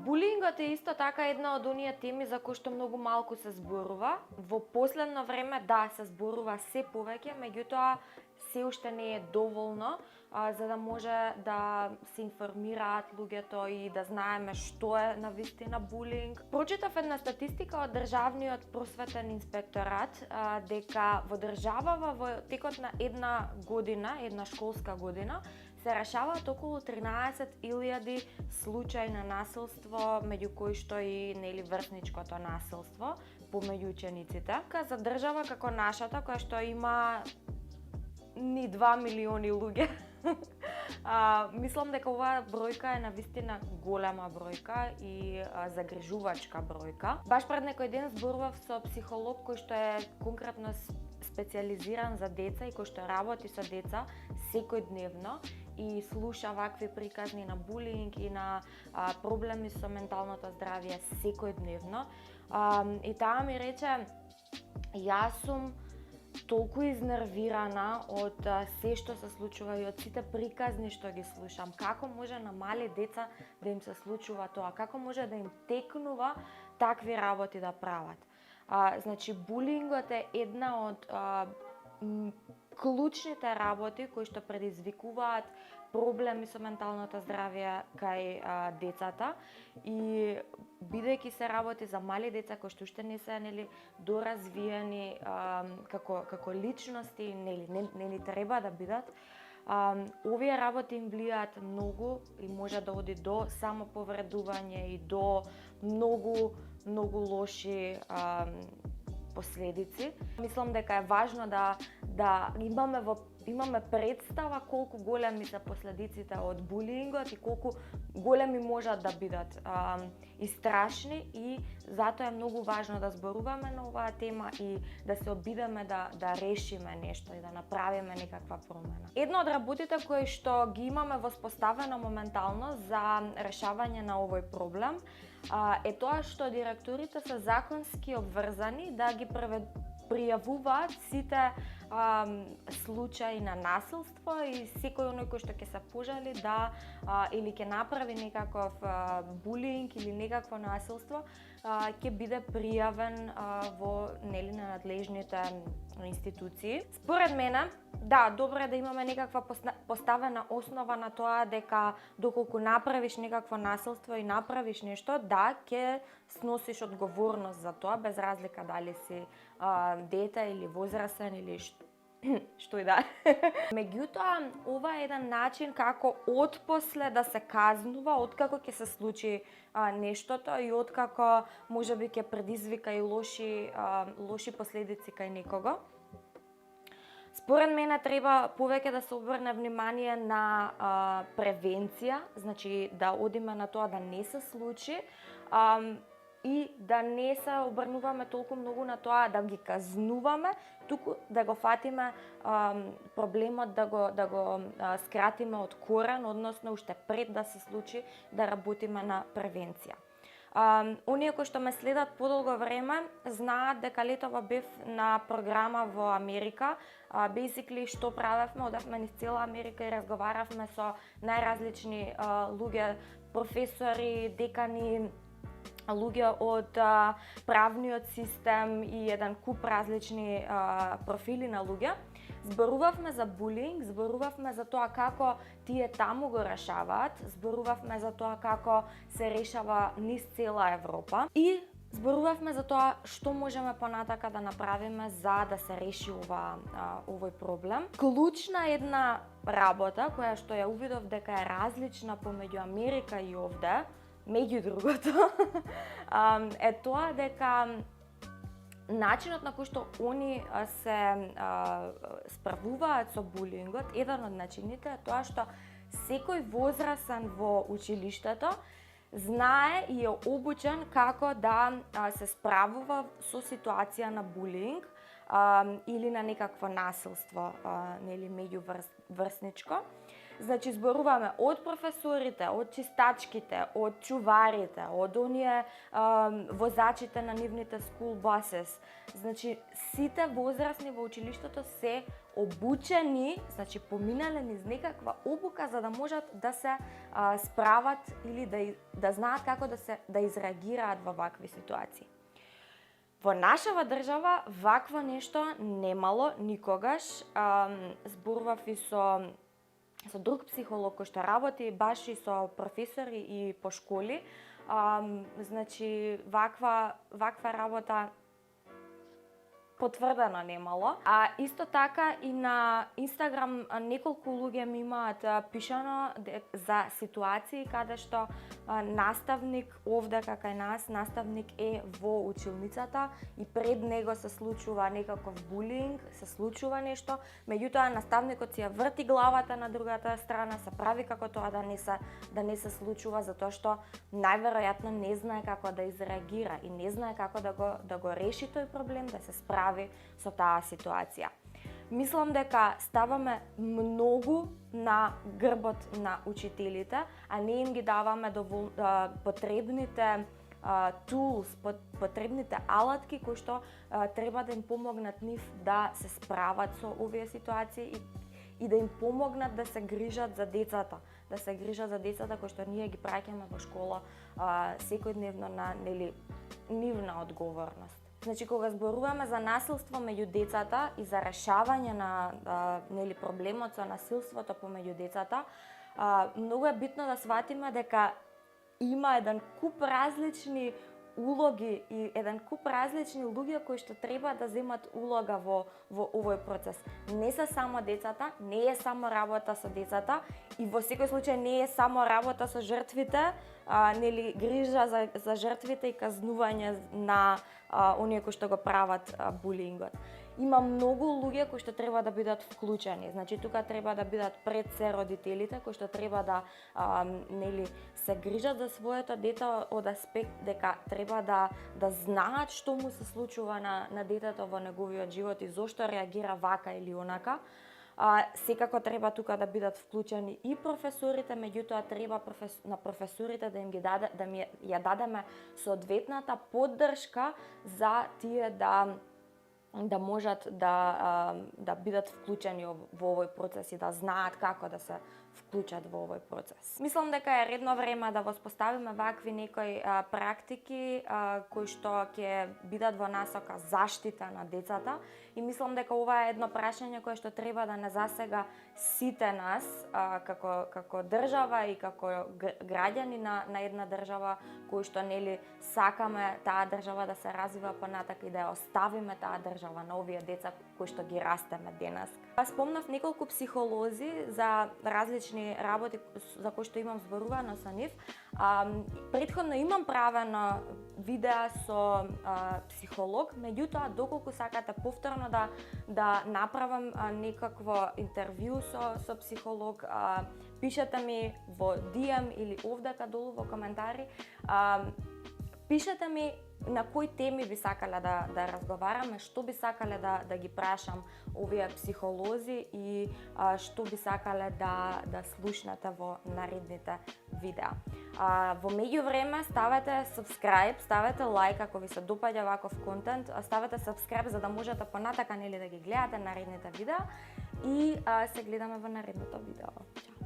Булингот е исто така една од оние теми за кои што многу малку се зборува. Во последно време, да, се зборува се повеќе, меѓутоа се уште не е доволно за да може да се информираат луѓето и да знаеме што е навистина булинг. Прочитав една статистика од Државниот просветен инспекторат дека во државава во текот на една година, една школска година, се решаваат околу 13.000 случаи на насилство, меѓу кои што и врсничкото насилство помеѓу учениците. За држава како нашата, која што има ни 2 милиони луѓе, мислам дека оваа бројка е навистина голема бројка и загрижувачка бројка. Баш пред некој ден зборував со психолог кој што е конкретно специализиран за деца и кој што работи со деца секојдневно и слуша вакви приказни на булинг и на проблеми со менталното здравје секојдневно. И таа ми рече, јас сум толку изнервирана од се што се случува и од сите приказни што ги слушам. Како може на мали деца да им се случува тоа? Како може да им текнува такви работи да прават? Значи, булингот е една од клучните работи кои што предизвикуваат проблеми со менталното здравје кај децата и бидејќи се работи за мали деца кои што уште не се доразвиени како личности, не ни треба да бидат, овие работи им влијаат многу и може да оди до самоповредување и до многу лоши последици. Мислам дека е важно да имаме представа колку големи се последиците од булингот и колку големи можат да бидат и страшни, и затоа е многу важно да зборуваме на оваа тема и да се обидеме да решиме нешто и да направиме некаква промена. Едно од работите кои што ги имаме воспоставено моментално за решавање на овој проблем е тоа што директорите се законски обврзани да ги пријавуваат сите случаи на насилство и секој оној кој што ќе се пожали да или ќе направи некаков булинг или некакво насилство, ќе биде пријавен во на надлежните институции. Според мене, да, добро е да имаме некаква поставена основа на тоа дека доколку направиш некакво насилство и направиш нешто, да, ќе сносиш одговорност за тоа, без разлика дали си дете или возрастен или што и да. Меѓутоа, ова е еден начин како отпосле да се казнува, откако ќе се случи нештото и откако можеби ќе предизвика и лоши последици кај некого. Според мене треба повеќе да се обрне внимание на превенција, значи да одиме на тоа да не се случи, и да не се обрнуваме толку многу на тоа да ги казнуваме, туку да го фатиме проблемот, да го скратиме од корен, односно уште пред да се случи да работиме на превенција. Оние кои што ме следат подолго време знаат дека летово бев на програма во Америка. Basically што правевме, одевме низ цела Америка и разговаравме со најразлични луѓе, професори, декани, луѓе од правниот систем и еден куп различни профили на луѓе. Зборувавме за булинг, зборувавме за тоа како тие таму го решаваат, зборувавме за тоа како се решава низ цела Европа и зборувавме за тоа што можеме понатака да направиме за да се реши овој проблем. Клучна една работа која што ја увидов дека е различна помеѓу Америка и овде, меѓу другото, е тоа дека начинот на кој што они се справуваат со булингот, еден од начините е тоа што секој возрастен во училиштето знае и е обучен како да се справува со ситуација на булинг или на некакво насилство, меѓуврсничко. Значи зборуваме од професорите, од чистачките, од чуварите, од оние возачите на нивните school buses. Значи сите возрастни во училиштето се обучени, значи поминале низ некаква обука за да можат да се справат или да знаат како да изреагираат во вакви ситуации. Во нашава држава вакво нешто немало никогаш. Зборував и со друг психолог кој што работи баш и со професори и по школи. Значи ваква работа потврдено немало. А исто така и на Инстаграм неколку луѓе ми имаат пишано за ситуации каде што наставник овде кај нас, наставник е во училницата и пред него се случува некаков булинг, се случува нешто, меѓутоа наставникот си ја врти главата на другата страна, се прави како тоа да не се случува затоа што најверојатно не знае како да изреагира и не знае како да го реши тој проблем, да се справи со таа ситуација. Мислам дека ставаме многу на грбот на учителите, а не им ги даваме потребните tools, потребните алатки кои што треба да им помогнат нив да се справат со овие ситуации и да им помогнат да се грижат за децата, кои што ние ги праќаме во школа секојдневно на нивна одговорност. Значи, кога зборуваме за насилство меѓу децата и за решавање на проблемот со насилството помеѓу децата, многу е битно да сватиме дека има еден куп различни улоги и еден куп различни луѓе кои што треба да земат улога во овој процес. Не се само децата, не е само работа со децата и во секој случај не е само работа со жртвите, грижа за жртвите и казнување на оние кои што го прават булингот. Има многу луѓе кои што треба да бидат вклучени. Значи тука треба да бидат пред се родителите кои што треба да се грижат за своето дете од аспект дека треба да знаат што му се случува на детето во неговиот живот и зошто реагира вака или онака. Секако треба тука да бидат вклучени и професорите, меѓутоа треба на професорите да им ја дадеме соодветната поддршка за тие да можат да бидат вклучени во овој процес и да знаат како да се вклучат во овој процес. Мислам дека е редно време да воспоставиме вакви некои практики кои што ќе бидат во насока заштита на децата и мислам дека ова е едно прашање кое што треба да не засега сите нас како држава и како граѓани на една држава кои што сакаме таа држава да се развива понатака и да ја оставиме таа држава на овие деца кои што ги растеме денес. Спомнав неколку психолози за различни работи за кои што имам зборувано со нив. Претходно имам правено видеа со психолог, меѓутоа доколку сакате повторно да направам некакво интервју со психолог, пишете ми во DM или овдека долу во коментари. Пишете ми на кои теми би сакале да разговараме, што би сакале да ги прашам овие психолози и што би сакале да слушнете во наредните видеа. Во меѓувреме ставете subscribe, ставете лайк ако ви се допаѓа ваков контент, ставете subscribe за да можете понатака да ги гледате наредните видеа и се гледаме во наредното видео. Чао!